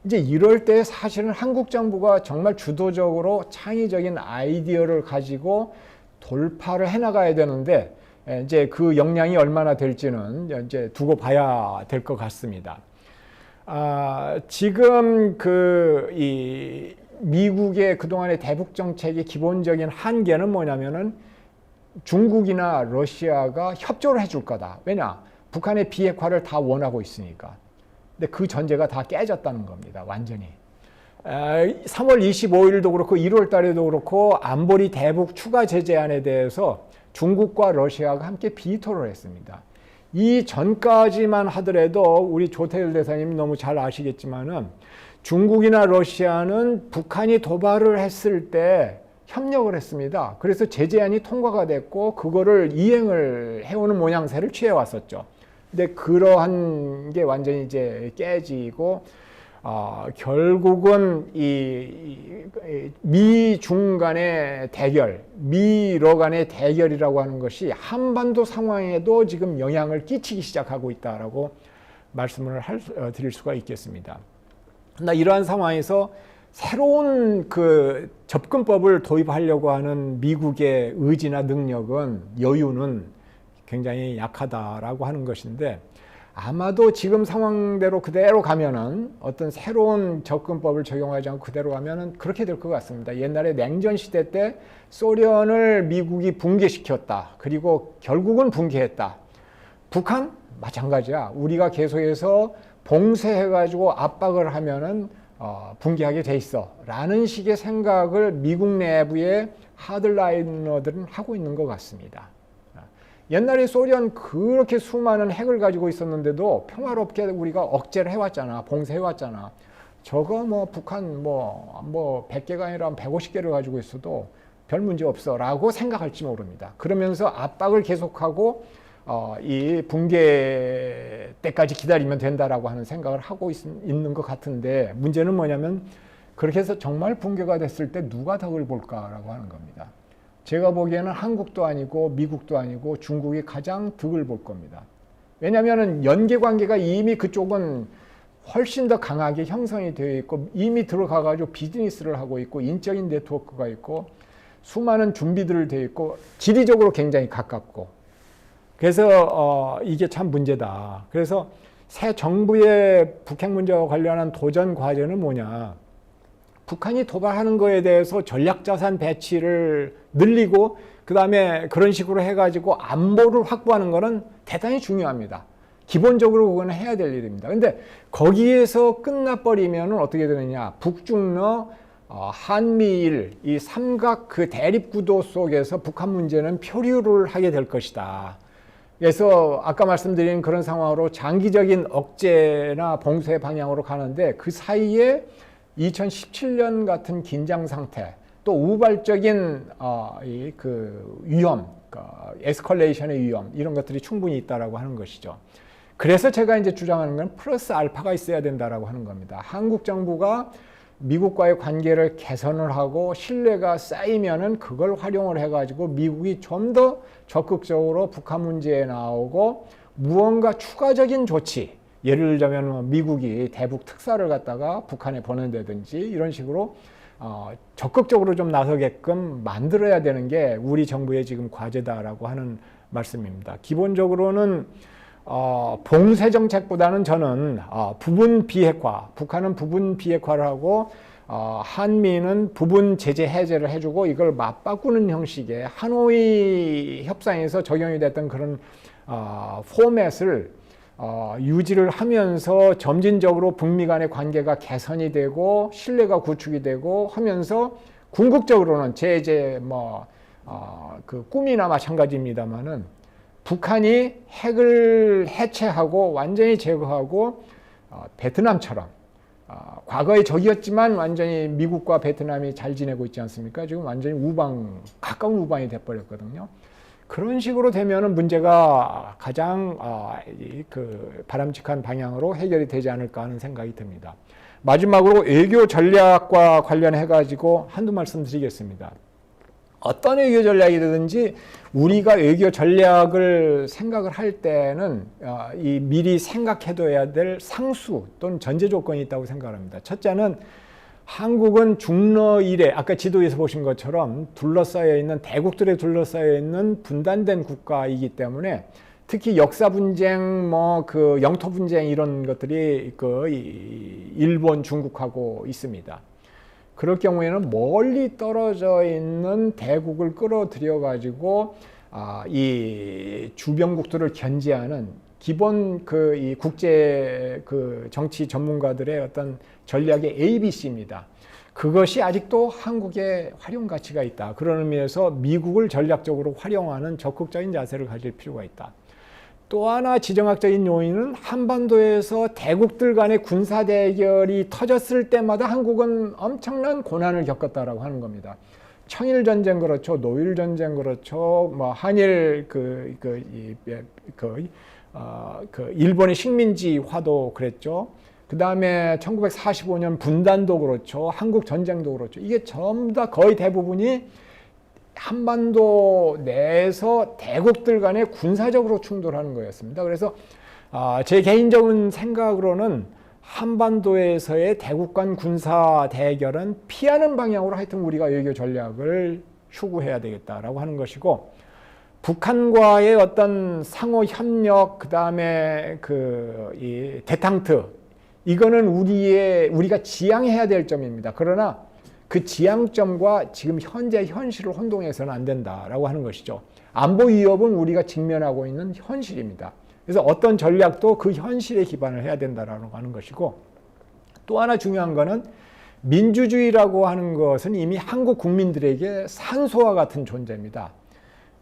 E: 이제 이럴 때 사실은 한국 정부가 정말 주도적으로 창의적인 아이디어를 가지고 돌파를 해나가야 되는데 이제 그 역량이 얼마나 될지는 이제 두고 봐야 될 것 같습니다. 지금 이 미국의 그동안의 대북 정책의 기본적인 한계는 뭐냐면은 중국이나 러시아가 협조를 해줄 거다. 왜냐? 북한의 비핵화를 다 원하고 있으니까. 근데 그 전제가 다 깨졌다는 겁니다. 완전히. 3월 25일도 그렇고 1월 달에도 그렇고 안보리 대북 추가 제재안에 대해서 중국과 러시아가 함께 비토를 했습니다. 이 전까지만 하더라도 우리 조태일 대사님이 너무 잘 아시겠지만은 중국이나 러시아는 북한이 도발을 했을 때 협력을 했습니다. 그래서 제재안이 통과가 됐고 그거를 이행을 해오는 모양새를 취해왔었죠. 근데 그러한 게 완전히 이제 깨지고 결국은 미중 간의 대결, 미러 간의 대결이라고 하는 것이 한반도 상황에도 지금 영향을 끼치기 시작하고 있다라고 말씀을 드릴 수가 있겠습니다. 그러나 이러한 상황에서 새로운 그 접근법을 도입하려고 하는 미국의 의지나 능력은 여유는 굉장히 약하다라고 하는 것인데 아마도 지금 상황대로 그대로 가면은 어떤 새로운 접근법을 적용하지 않고 그대로 가면은 그렇게 될 것 같습니다. 옛날에 냉전 시대 때 소련을 미국이 붕괴시켰다. 그리고 결국은 붕괴했다. 북한 마찬가지야. 우리가 계속해서 봉쇄해가지고 압박을 하면은 붕괴하게 돼 있어 라는 식의 생각을 미국 내부의 하드라이너들은 하고 있는 것 같습니다. 옛날에 소련 그렇게 수많은 핵을 가지고 있었는데도 평화롭게 우리가 억제를 해왔잖아. 봉쇄해왔잖아. 저거 뭐 북한 뭐 100개가 아니라 150개를 가지고 있어도 별 문제 없어 라고 생각할지 모릅니다. 그러면서 압박을 계속하고 이 붕괴 때까지 기다리면 된다라고 하는 생각을 하고 있는 것 같은데 문제는 뭐냐면 그렇게 해서 정말 붕괴가 됐을 때 누가 덕을 볼까라고 하는 겁니다. 제가 보기에는 한국도 아니고 미국도 아니고 중국이 가장 덕을 볼 겁니다. 왜냐하면 연계관계가 이미 그쪽은 훨씬 더 강하게 형성이 되어 있고 이미 들어가가지고 비즈니스를 하고 있고 인적인 네트워크가 있고 수많은 준비들을 되어 있고 지리적으로 굉장히 가깝고 그래서 이게 참 문제다. 그래서 새 정부의 북핵 문제와 관련한 도전 과제는 뭐냐. 북한이 도발하는 거에 대해서 전략자산 배치를 늘리고 그 다음에 그런 식으로 해가지고 안보를 확보하는 거는 대단히 중요합니다. 기본적으로 그거는 해야 될 일입니다. 근데 거기에서 끝나버리면 어떻게 되느냐. 북중러 한미일 이 삼각 그 대립구도 속에서 북한 문제는 표류를 하게 될 것이다. 그래서 아까 말씀드린 그런 상황으로 장기적인 억제나 봉쇄 방향으로 가는데 그 사이에 2017년 같은 긴장 상태 또 우발적인 그 위험, 에스컬레이션의 위험 이런 것들이 충분히 있다라고 하는 것이죠. 그래서 제가 이제 주장하는 건 플러스 알파가 있어야 된다라고 하는 겁니다. 한국 정부가 미국과의 관계를 개선을 하고 신뢰가 쌓이면은 그걸 활용을 해가지고 미국이 좀 더 적극적으로 북한 문제에 나오고 무언가 추가적인 조치, 예를 들자면 미국이 대북 특사를 갖다가 북한에 보낸다든지 이런 식으로 적극적으로 좀 나서게끔 만들어야 되는 게 우리 정부의 지금 과제다라고 하는 말씀입니다. 기본적으로는 봉쇄 정책보다는 저는 부분 비핵화, 북한은 부분 비핵화를 하고 한미는 부분 제재 해제를 해주고 이걸 맞바꾸는 형식의 하노이 협상에서 적용이 됐던 그런 포맷을 유지를 하면서 점진적으로 북미 간의 관계가 개선이 되고 신뢰가 구축이 되고 하면서 궁극적으로는 그 꿈이나 마찬가지입니다만은 북한이 핵을 해체하고 완전히 제거하고 베트남처럼 과거의 적이었지만 완전히 미국과 베트남이 잘 지내고 있지 않습니까? 지금 완전히 가까운 우방이 돼버렸거든요. 그런 식으로 되면은 문제가 가장 그 바람직한 방향으로 해결이 되지 않을까 하는 생각이 듭니다. 마지막으로 외교 전략과 관련해 가지고 한두 말씀 드리겠습니다. 어떤 외교 전략이든지 우리가 외교 전략을 생각을 할 때는 미리 생각해둬야 될 상수 또는 전제 조건이 있다고 생각합니다. 첫째는 한국은 중러 이래 아까 지도에서 보신 것처럼 둘러싸여 있는 대국들에 둘러싸여 있는 분단된 국가이기 때문에 특히 역사 분쟁, 그 영토 분쟁 이런 것들이 일본, 중국하고 있습니다. 그럴 경우에는 멀리 떨어져 있는 대국을 끌어들여 가지고 이 주변국들을 견제하는 기본 이 국제 정치 전문가들의 어떤 전략의 ABC입니다. 그것이 아직도 한국에 활용 가치가 있다. 그런 의미에서 미국을 전략적으로 활용하는 적극적인 자세를 가질 필요가 있다. 또 하나 지정학적인 요인은 한반도에서 대국들 간의 군사 대결이 터졌을 때마다 한국은 엄청난 고난을 겪었다라고 하는 겁니다. 청일 전쟁 그렇죠, 노일 전쟁 그렇죠, 한일 일본의 식민지화도 그랬죠. 그 다음에 1945년 분단도 그렇죠, 한국 전쟁도 그렇죠. 이게 전부 다 거의 대부분이 한반도 내에서 대국들 간에 군사적으로 충돌하는 거였습니다. 그래서 제 개인적인 생각으로는 한반도에서의 대국 간 군사 대결은 피하는 방향으로 하여튼 우리가 외교 전략을 추구해야 되겠다라고 하는 것이고, 북한과의 어떤 상호 협력, 그 다음에 이 대탕트, 이거는 우리가 지향해야 될 점입니다. 그러나 그 지향점과 지금 현재 현실을 혼동해서는 안 된다라고 하는 것이죠. 안보 위협은 우리가 직면하고 있는 현실입니다. 그래서 어떤 전략도 그 현실에 기반을 해야 된다라고 하는 것이고, 또 하나 중요한 거는 민주주의라고 하는 것은 이미 한국 국민들에게 산소와 같은 존재입니다.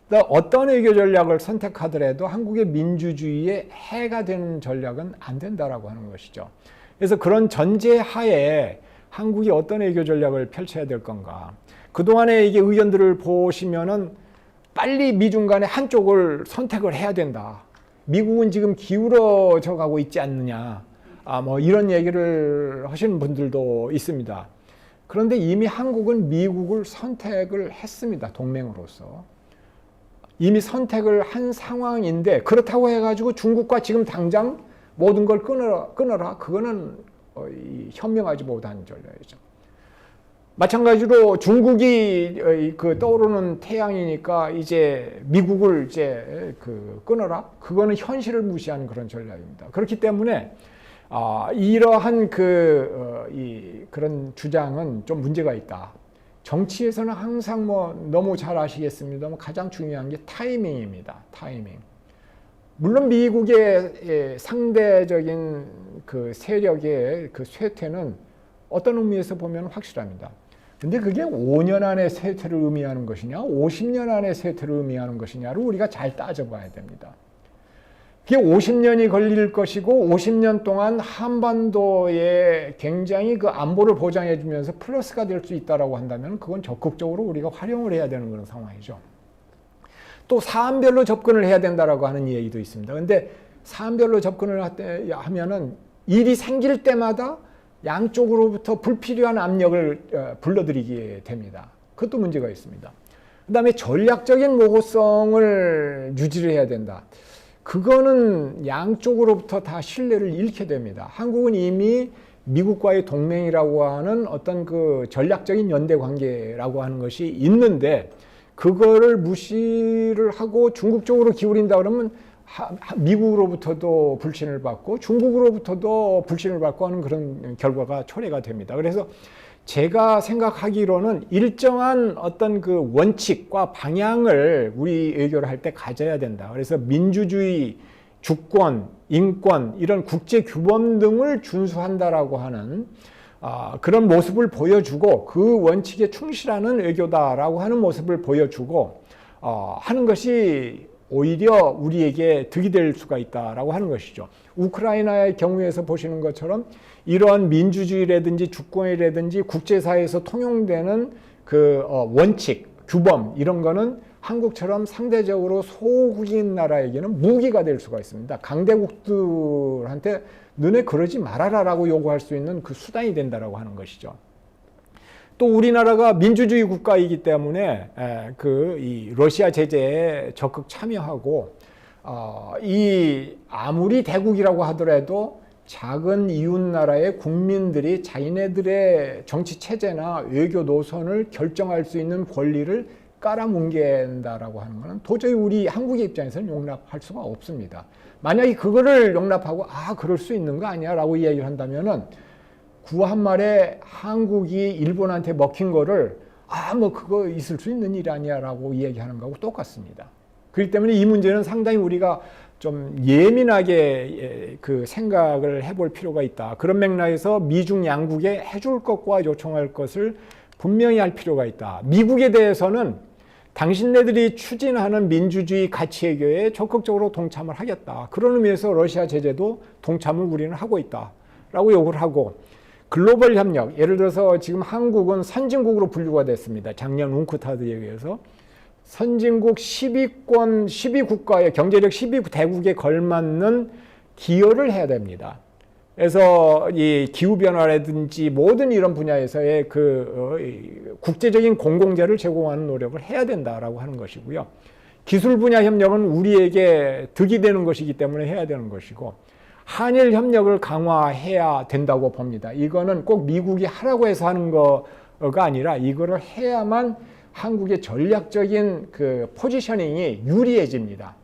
E: 그러니까 어떤 외교 전략을 선택하더라도 한국의 민주주의에 해가 되는 전략은 안 된다라고 하는 것이죠. 그래서 그런 전제하에 한국이 어떤 외교 전략을 펼쳐야 될 건가. 그동안에 이게 의견들을 보시면은 빨리 미중 간에 한쪽을 선택을 해야 된다. 미국은 지금 기울어져 가고 있지 않느냐. 이런 얘기를 하시는 분들도 있습니다. 그런데 이미 한국은 미국을 선택을 했습니다. 동맹으로서. 이미 선택을 한 상황인데, 그렇다고 해가지고 중국과 지금 당장 모든 걸 끊어라. 그거는 현명하지 못한 전략이죠. 마찬가지로 중국이 떠오르는 태양이니까 이제 미국을 끊어라. 그거는 현실을 무시하는 그런 전략입니다. 그렇기 때문에 이러한 그런 주장은 좀 문제가 있다. 정치에서는 항상 너무 잘 아시겠습니다만 가장 중요한 게 타이밍입니다. 타이밍. 물론 미국의 상대적인 세력의 쇠퇴는 어떤 의미에서 보면 확실합니다. 근데 그게 5년 안에 쇠퇴를 의미하는 것이냐, 50년 안에 쇠퇴를 의미하는 것이냐를 우리가 잘 따져봐야 됩니다. 그게 50년이 걸릴 것이고 50년 동안 한반도에 굉장히 안보를 보장해 주면서 플러스가 될 수 있다라고 한다면 그건 적극적으로 우리가 활용을 해야 되는 그런 상황이죠. 또 사안별로 접근을 해야 된다라고 하는 얘기도 있습니다. 근데 사안별로 접근을 하면은 일이 생길 때마다 양쪽으로부터 불필요한 압력을 불러들이게 됩니다. 그것도 문제가 있습니다. 그 다음에 전략적인 모호성을 유지를 해야 된다. 그거는 양쪽으로부터 다 신뢰를 잃게 됩니다. 한국은 이미 미국과의 동맹이라고 하는 어떤 전략적인 연대 관계라고 하는 것이 있는데, 그거를 무시를 하고 중국 쪽으로 기울인다 그러면 미국으로부터도 불신을 받고 중국으로부터도 불신을 받고 하는 그런 결과가 초래가 됩니다. 그래서 제가 생각하기로는 일정한 어떤 그 원칙과 방향을 우리 외교를 할 때 가져야 된다. 그래서 민주주의, 주권, 인권 이런 국제 규범 등을 준수한다라고 하는 그런 모습을 보여주고 그 원칙에 충실하는 외교다라고 하는 모습을 보여주고 하는 것이 오히려 우리에게 득이 될 수가 있다라고 하는 것이죠. 우크라이나의 경우에서 보시는 것처럼 이러한 민주주의라든지 주권이라든지 국제사회에서 통용되는 그 원칙, 규범 이런 거는 한국처럼 상대적으로 소국인 나라에게는 무기가 될 수가 있습니다. 강대국들한테 너네 그러지 말아라라고 요구할 수 있는 그 수단이 된다라고 하는 것이죠. 또 우리나라가 민주주의 국가이기 때문에 이 러시아 제재에 적극 참여하고 이 아무리 대국이라고 하더라도 작은 이웃 나라의 국민들이 자기네들의 정치 체제나 외교 노선을 결정할 수 있는 권리를 깔아뭉갠다라고 하는 것은 도저히 우리 한국의 입장에서는 용납할 수가 없습니다. 만약에 그거를 용납하고 그럴 수 있는 거 아니야 라고 이야기를 한다면은 구한말에 한국이 일본한테 먹힌 거를 뭐 그거 있을 수 있는 일 아니야 라고 이야기하는 거하고 똑같습니다. 그렇기 때문에 이 문제는 상당히 우리가 좀 예민하게 그 생각을 해볼 필요가 있다. 그런 맥락에서 미중 양국에 해줄 것과 요청할 것을 분명히 할 필요가 있다. 미국에 대해서는 당신네들이 추진하는 민주주의 가치외교에 적극적으로 동참을 하겠다. 그런 의미에서 러시아 제재도 동참을 우리는 하고 있다 라고 요구를 하고, 글로벌 협력, 예를 들어서 지금 한국은 선진국으로 분류가 됐습니다. 작년 웅크타드에 의해서 선진국 10위권, 10위국가의 경제력 10위대국에 걸맞는 기여를 해야 됩니다. 그래서 이 기후변화라든지 모든 이런 분야에서의 국제적인 공공재를 제공하는 노력을 해야 된다라고 하는 것이고요. 기술 분야 협력은 우리에게 득이 되는 것이기 때문에 해야 되는 것이고, 한일 협력을 강화해야 된다고 봅니다. 이거는 꼭 미국이 하라고 해서 하는 거가 아니라 이거를 해야만 한국의 전략적인 그 포지셔닝이 유리해집니다.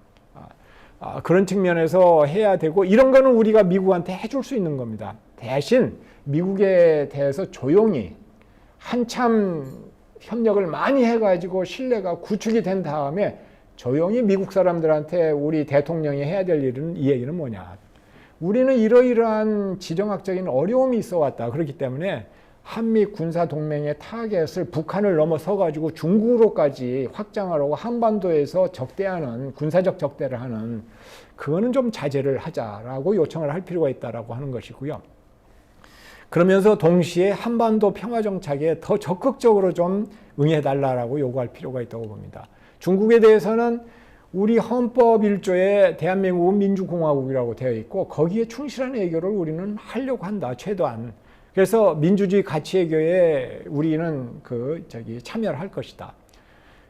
E: 그런 측면에서 해야 되고, 이런 거는 우리가 미국한테 해줄 수 있는 겁니다. 대신 미국에 대해서 조용히 한참 협력을 많이 해가지고 신뢰가 구축이 된 다음에 조용히 미국 사람들한테 우리 대통령이 해야 될 일은, 이 얘기는 뭐냐. 우리는 이러이러한 지정학적인 어려움이 있어 왔다. 그렇기 때문에 한미 군사동맹의 타겟을 북한을 넘어서 가지고 중국으로까지 확장하려고 한반도에서 적대하는, 군사적 적대를 하는, 그거는 좀 자제를 하자라고 요청을 할 필요가 있다라고 하는 것이고요. 그러면서 동시에 한반도 평화정착에 더 적극적으로 좀 응해달라고 요구할 필요가 있다고 봅니다. 중국에 대해서는 우리 헌법 1조에 대한민국은 민주공화국이라고 되어 있고 거기에 충실한 외교를 우리는 하려고 한다. 최대한. 그래서 민주주의 가치외교에 우리는 참여를 할 것이다.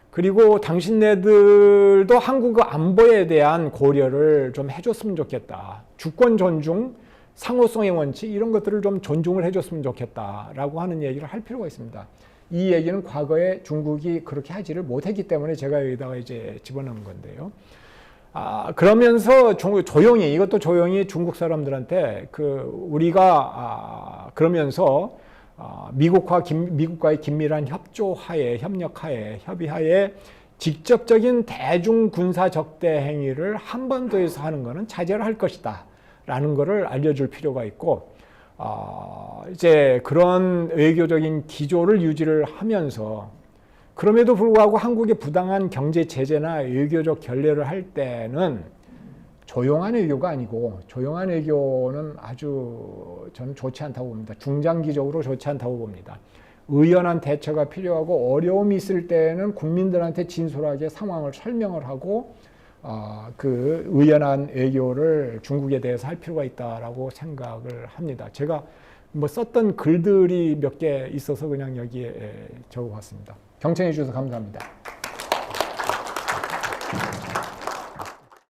E: 그리고 당신네들도 한국 안보에 대한 고려를 좀 해줬으면 좋겠다. 주권 존중, 상호성의 원칙 이런 것들을 좀 존중을 해줬으면 좋겠다라고 하는 얘기를 할 필요가 있습니다. 이 얘기는 과거에 중국이 그렇게 하지를 못했기 때문에 제가 여기다가 이제 집어넣은 건데요. 그러면서 조용히, 이것도 조용히 중국 사람들한테 우리가 그러면서 미국과의 긴밀한 협조하에, 협력하에, 협의하에 직접적인 대중 군사 적대 행위를 한반도에서 하는 것은 자제를 할 것이다 라는 것을 알려줄 필요가 있고, 이제 그런 외교적인 기조를 유지를 하면서, 그럼에도 불구하고 한국의 부당한 경제 제재나 외교적 결례를 할 때는 조용한 외교가 아니고, 조용한 외교는 아주 저는 좋지 않다고 봅니다. 중장기적으로 좋지 않다고 봅니다. 의연한 대처가 필요하고, 어려움이 있을 때는 국민들한테 진솔하게 상황을 설명을 하고 의연한 외교를 중국에 대해서 할 필요가 있다라고 생각을 합니다. 제가 썼던 글들이 몇 개 있어서 그냥 여기에 적어봤습니다. 경청해 주셔서 감사합니다.